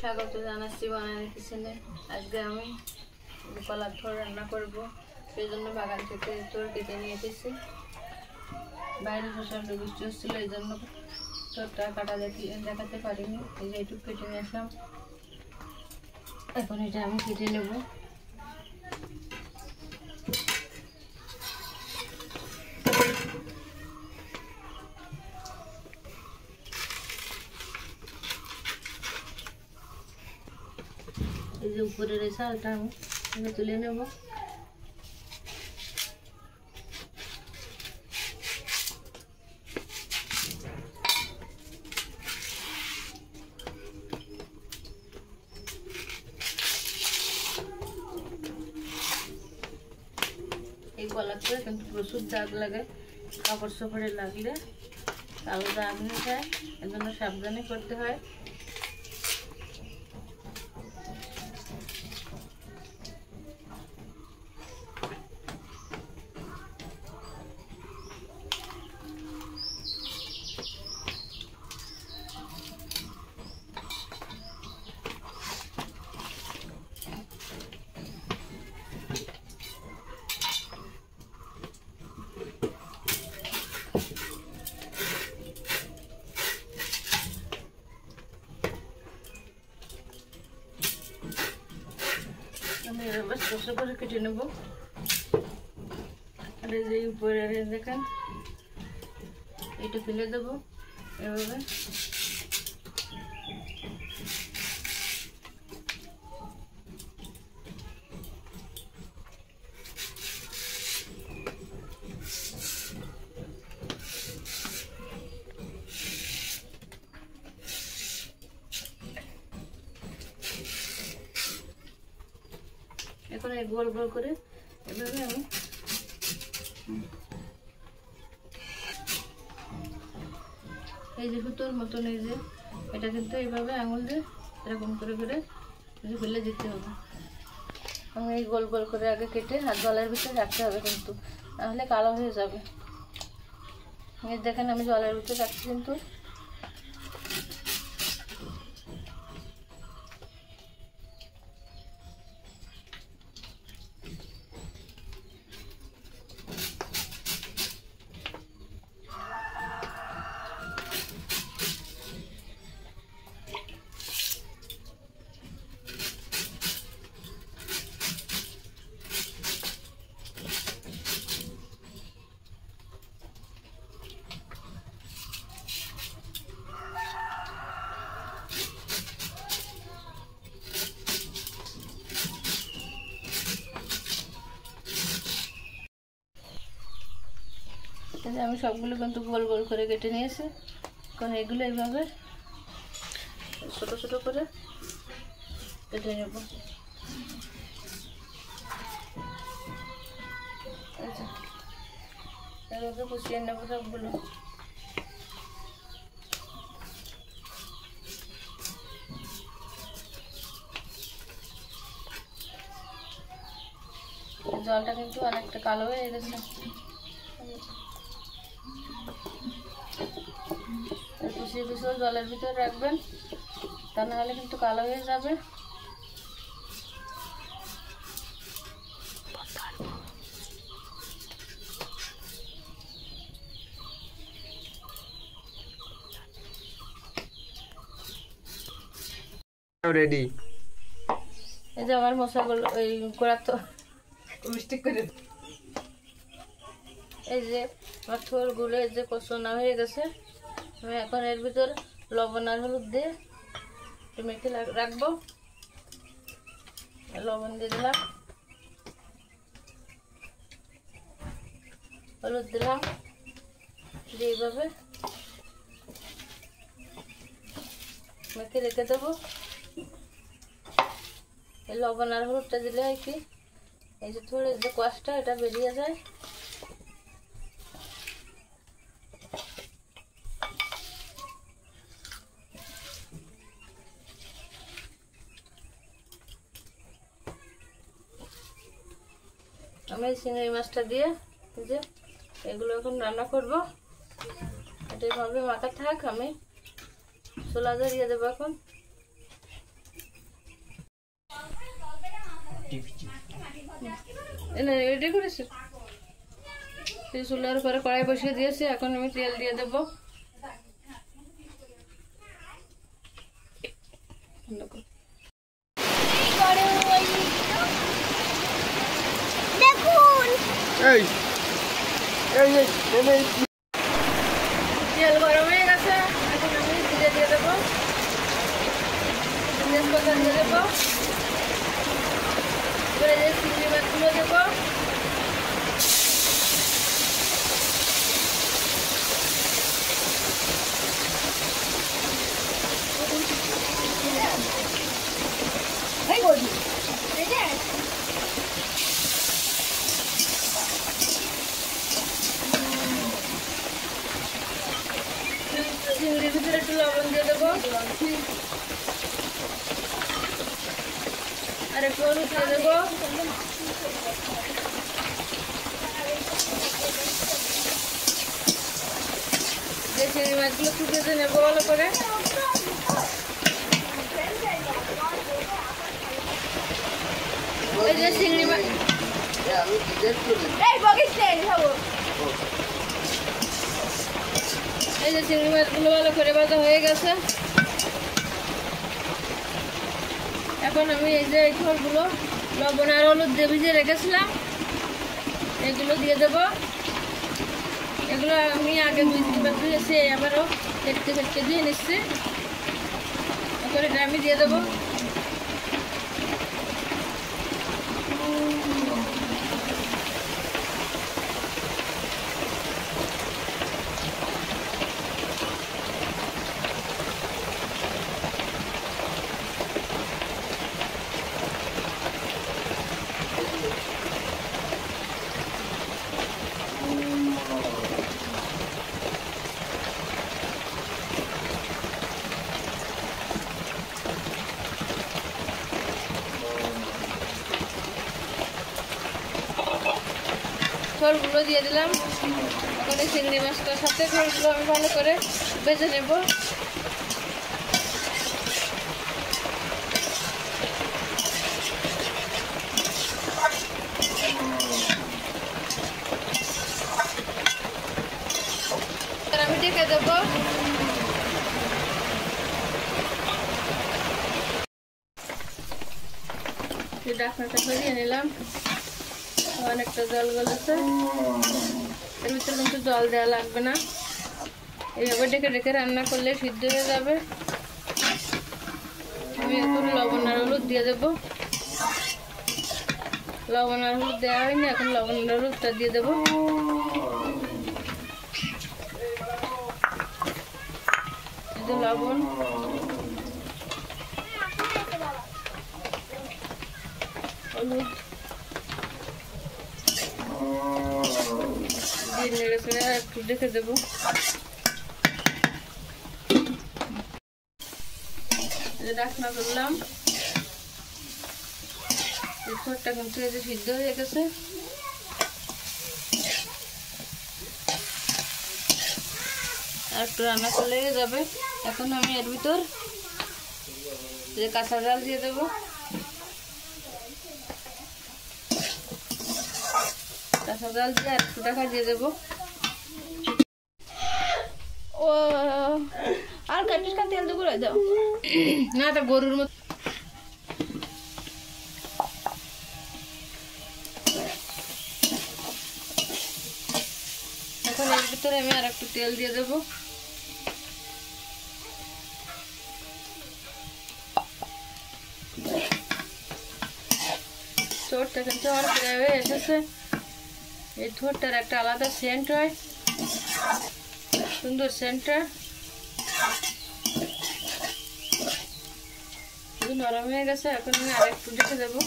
স্বাগত জানাচ্ছি বানানি কিচেনে। আজকে আমি কলার থোড় রান্না করব, সেই জন্য বাগান থেকে থোড় কেটে নিয়ে এসেছি। বাইরে প্রচণ্ড বৃষ্টি হচ্ছিল, এই জন্য থোড়টা কাটা দেখাতে পারিনি। এই যে একটু কেটে নিয়ে আসলাম। এখন এটা আমি কেটে নেব। এই যে উপরের এই শালটা আমি তুলে নেব। এই কলাতে কিন্তু প্রচুর দাগ লাগে, কাপড় চোপড়ে লাগলে কালো দাগ হয়ে যায়, এর জন্য সাবধানে করতে হয়। আমি এবার ছোট করে কেটে নেব। আর এই যে উপরে দেখেন, এটা ফেলে দেবো এভাবে। এখন এই গোল গোল করে এভাবে আমি এই যে সুতোর মতন, এই যে এটা কিন্তু এইভাবে আঙুল দিয়ে এরকম করে করে ফেলে দিতে হবে। আমি এই গোল গোল করে আগে কেটে হাত জলের ভিতরে রাখতে হবে, কিন্তু নাহলে কালো হয়ে যাবে। এই দেখেন আমি জলের ভিতরে রাখছি কিন্তু। আমি সবগুলো কিন্তু গোল গোল করে কেটে নিয়েছি। কারণ এগুলো এইভাবে ছোট ছোট করে কেটে নেব। এভাবে কুচিয়ে নেব সবগুলো। জলটা কিন্তু অনেকটা কালো হয়ে গেছে। কুচিয়ে কুচিয়ে জলের ভিতরে রাখবেন, তা নাহলে কিন্তু কালো হয়ে যাবে। রেডি। এই যে আমার মশলাগুলো এই গোড়া তো মিষ্টি করে, এই যে আমার থোড়গুলো এই যে কষানো হয়ে গেছে। আমি এখন এর ভিতর লবণ আর হলুদ দিয়ে একটু মেখে রাখবো। লবণ দিয়ে দিলাম, হলুদ দিলাম, দিয়ে এইভাবে মেখে রেখে দেবো। এই লবণ আর হলুদটা দিলে হয় কি, এই যে থোড়ের যে কষটা এটা বেরিয়ে যায়। আমি চিংড়ি মাছটা দিয়ে যে এগুলো এখন রান্না করব। এটা এভাবে মাখা থাক, আমি ছোলা ধরিয়ে দেবো এখন। এনে রেডি করেছি। এই চুলার উপরে কড়াই বসিয়ে দিয়েছি, এখন আমি তেল দিয়ে দেবো। তেল গরম হয়ে গেছে, এখন আমি জিরে দিয়ে দেবো, তেজপাতা দিয়ে দেবো, এবারে যে চিংড়ি মাছগুলো দেবো, চিংড়ির ভিতরে একটু লবণ দিয়ে দেবো, আর একটু হলুদ দিয়ে দেবো, যে চিংড়ি মাছগুলো শুকিয়ে নেবো ভালো করে। এই যে চিংড়ি মাছ, এই যে চিংড়ি মাছগুলো ভালো করে ভাজা হয়ে গেছে। এখন আমি এই যে এই ঝোলগুলো লবণ আর হলুদ দিয়ে ভিজিয়ে রেখেছিলাম, এগুলো দিয়ে দেব। এগুলো আমি আগে 2-3 বার ধুয়েছি, আবারও ফেটকে ধুয়ে নিচ্ছি। এখন এটা আমি দিয়ে দেবো। ঝোলগুলো দিয়ে দিলাম। এখন এই চিংড়ি মাছটার সাথে ঝোলগুলো আমি ভালো করে ভেজে নেব। আমি ঢেকে দেবো। ঢাকনাটা সরিয়ে নিলাম, অনেকটা জল গলেছে, এর ভিতরে কিন্তু জল দেওয়া লাগবে না, এইভাবে ঢেকে ঢেকে রান্না করলে সিদ্ধ হয়ে যাবে। আমি এখন লবণ আর হলুদ দিয়ে দেবো। লবণ আর হলুদ দেওয়া হয়নি, এখন লবণ আর হলুদটা দিয়ে দেবো। এই যে লবণ, হলুদ দিয়ে নেড়ে ফেড়ে একটু ঢেকে দেবো। ঢাকনা করলাম, ঝোলটা কিন্তু এই যে সিদ্ধ হয়ে গেছে। আর একটু রান্না করলে যাবে। এখন আমি এর ভিতর যে কাঁচা জাল দিয়ে দেবো। কাঁচা জাল দিয়ে আর একটু টাকা দিয়ে দেবো। ও আর কাটিস কা তেল দিয়ে দাও না, তা গরুর মতো। এখন এর ভিতরে আমি আর একটু তেল দিয়ে দেবো। ঠোঁটটা কিন্তু আমার প্রায় হয়ে এসেছে। এই ঠোঁটটার একটা আলাদা সেন্ট হয়, সুন্দর সেন্টটা। নরম হয়ে গেছে, এখন আমি আর একটু ঢেকে দেবো।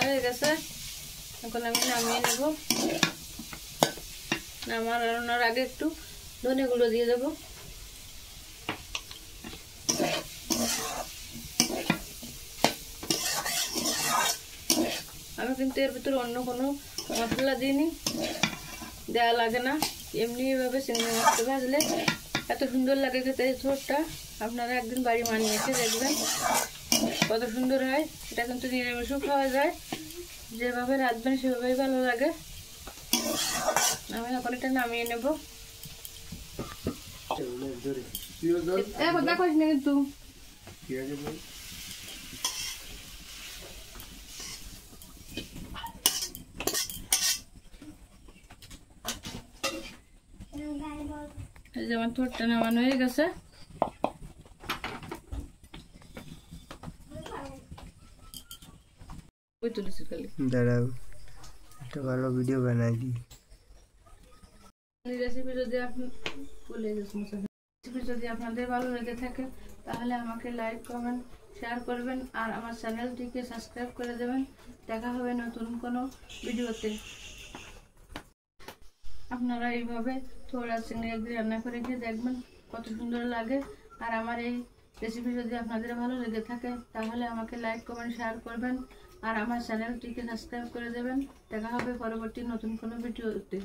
হয়ে গেছে, এখন আমি নামিয়ে নেব। নামানোর আগে একটু ধনে গুঁড়ো দিয়ে দেবো। আমি কিন্তু এর ভিতরে অন্য কোনো মশলা দিইনি, দেওয়া লাগে না। এমনি এভাবে চিংড়ি মাছটা ভাজলে এত সুন্দর লাগে খেতে। এই ঝোলটা আপনারা একদিন বাড়ি বানিয়ে এসে দেখবেন কত সুন্দর হয়। এটা কিন্তু নিরামিষও খাওয়া যায়, যেভাবে রাঁধবেন সেভাবেই ভালো লাগে। আমি এখন এটা নামিয়ে নেব। কথা কইস না কিন্তু এই যে আমার ঠোঁটটা নামানো হয়ে গেছে। দাঁড়াও, একটা ভালো ভিডিও বানাই দিই। রেসিপি যদি আপনাদের ভালো লেগে থাকে তাহলে আমাকে লাইক কমেন্ট শেয়ার করবেন আর আমার চ্যানেলটিকে সাবস্ক্রাইব করে দেবেন। দেখা হবে নতুন কোনো ভিডিওতে। আপনারা এইভাবে থোড়া চিংড়ি একদিন রান্না করে খেয়ে দেখবেন কত সুন্দর লাগে। আর আমার এই রেসিপি যদি আপনাদের ভালো লেগে থাকে তাহলে আমাকে লাইক কমেন্ট শেয়ার করবেন আর আমার চ্যানেলটিকে সাবস্ক্রাইব করে দেবেন। দেখা হবে পরবর্তী নতুন কোনো ভিডিওতে।